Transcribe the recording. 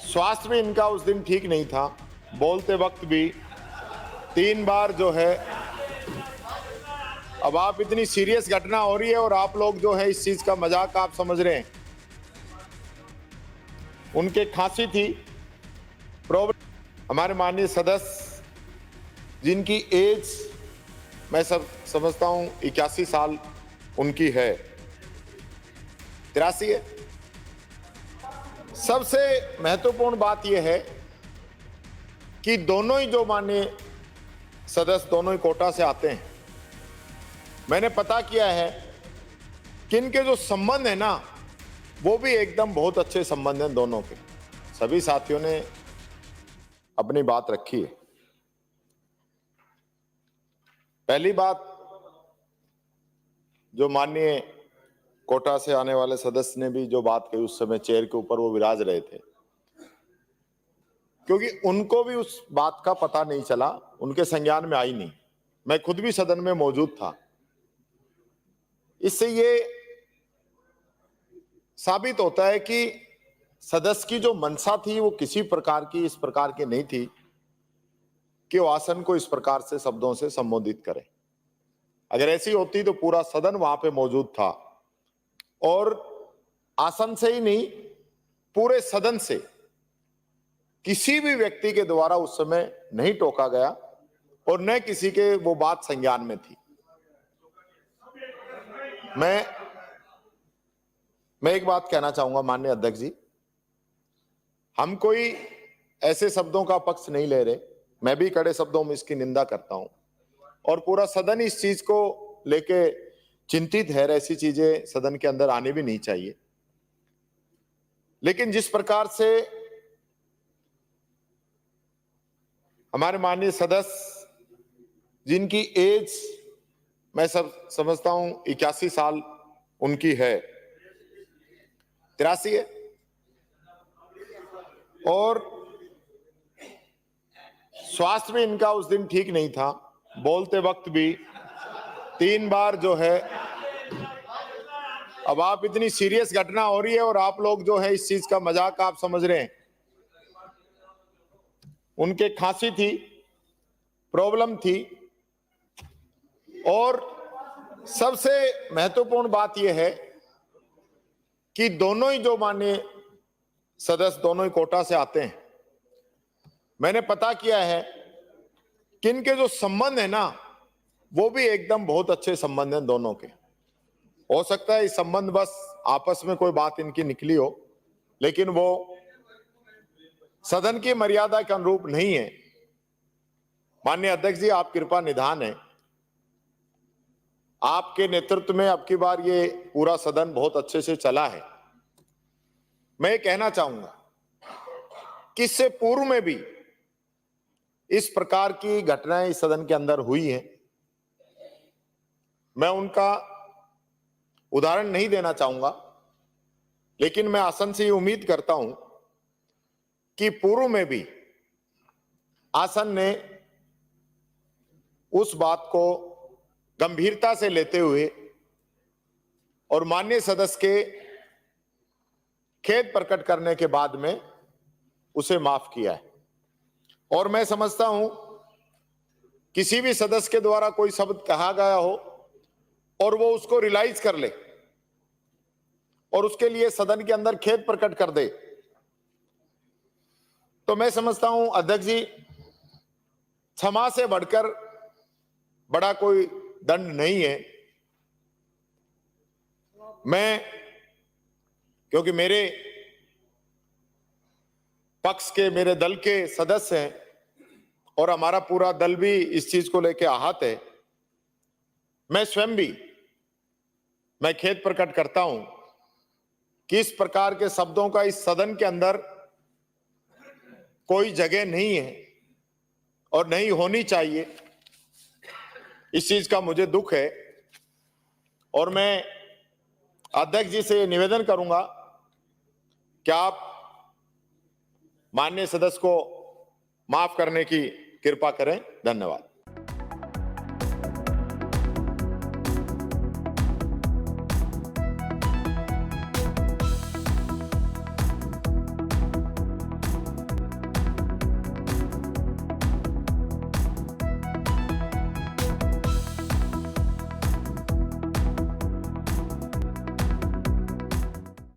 स्वास्थ्य भी इनका उस दिन ठीक नहीं था। बोलते वक्त भी 3 बार जो है, अब आप इतनी सीरियस घटना हो रही है और आप लोग जो है इस चीज का मजाक आप समझ रहे हैं। उनके खांसी थी, प्रॉब्लम। हमारे माननीय सदस्य जिनकी एज मैं समझता हूं 81 साल उनकी है, 83 है। सबसे महत्वपूर्ण बात यह है कि दोनों ही जो माननीय सदस्य दोनों ही कोटा से आते हैं। मैंने पता किया है कि इनके जो संबंध है ना, वो भी एकदम बहुत अच्छे संबंध हैं दोनों के। सभी साथियों ने अपनी बात रखी है। पहली बात, जो माननीय कोटा से आने वाले सदस्य ने भी जो बात कही, उस समय चेयर के ऊपर वो विराज रहे थे, क्योंकि उनको भी उस बात का पता नहीं चला, उनके संज्ञान में आई नहीं। मैं खुद भी सदन में मौजूद था। इससे ये साबित होता है कि सदस्य की जो मंशा थी वो किसी प्रकार की इस प्रकार की नहीं थी कि वो आसन को इस प्रकार से शब्दों से संबोधित करे। अगर ऐसी होती तो पूरा सदन वहां पे मौजूद था और आसन से ही नहीं, पूरे सदन से किसी भी व्यक्ति के द्वारा उस समय नहीं टोका गया और न किसी के वो बात संज्ञान में थी। मैं एक बात कहना चाहूंगा माननीय अध्यक्ष जी, हम कोई ऐसे शब्दों का पक्ष नहीं ले रहे। मैं भी कड़े शब्दों में इसकी निंदा करता हूं और पूरा सदन इस चीज को लेके चिंतित है। ऐसी चीजें सदन के अंदर आनी भी नहीं चाहिए। लेकिन जिस प्रकार से हमारे माननीय सदस्य जिनकी एज मैं समझता हूं 81 साल उनकी है, 83 है, और स्वास्थ्य भी इनका उस दिन ठीक नहीं था। बोलते वक्त भी 3 बार जो है, अब आप इतनी सीरियस घटना हो रही है और आप लोग जो है इस चीज का मजाक आप समझ रहे हैं। उनके खांसी थी, प्रॉब्लम थी, और सबसे महत्वपूर्ण बात यह है कि दोनों ही जो माननीय सदस्य दोनों ही कोटा से आते हैं। मैंने पता किया है कि इनके जो संबंध है ना, वो भी एकदम बहुत अच्छे संबंध हैं दोनों के। हो सकता है इस संबंध बस आपस में कोई बात इनकी निकली हो, लेकिन वो सदन की मर्यादा के अनुरूप नहीं है। माननीय अध्यक्ष जी, आप कृपा निधान है, आपके नेतृत्व में अब की बार ये पूरा सदन बहुत अच्छे से चला है। मैं ये कहना चाहूंगा कि इससे पूर्व में भी इस प्रकार की घटनाएं इस सदन के अंदर हुई हैं। मैं उनका उदाहरण नहीं देना चाहूंगा, लेकिन मैं आसन से ये उम्मीद करता हूं कि पूर्व में भी आसन ने उस बात को गंभीरता से लेते हुए और माननीय सदस्य के खेद प्रकट करने के बाद में उसे माफ किया है। और मैं समझता हूं किसी भी सदस्य के द्वारा कोई शब्द कहा गया हो और वो उसको रियलाइज कर ले और उसके लिए सदन के अंदर खेद प्रकट कर दे, तो मैं समझता हूं अध्यक्ष जी, क्षमा से बढ़कर बड़ा कोई दंड नहीं है। मैं, क्योंकि मेरे पक्ष के मेरे दल के सदस्य हैं और हमारा पूरा दल भी इस चीज को लेकर आहत है, मैं स्वयं भी मैं खेद प्रकट करता हूं कि इस प्रकार के शब्दों का इस सदन के अंदर कोई जगह नहीं है और नहीं होनी चाहिए। इस चीज का मुझे दुख है और मैं अध्यक्ष जी से निवेदन करूंगा कि आप माननीय सदस्य को माफ करने की कृपा करें। धन्यवाद।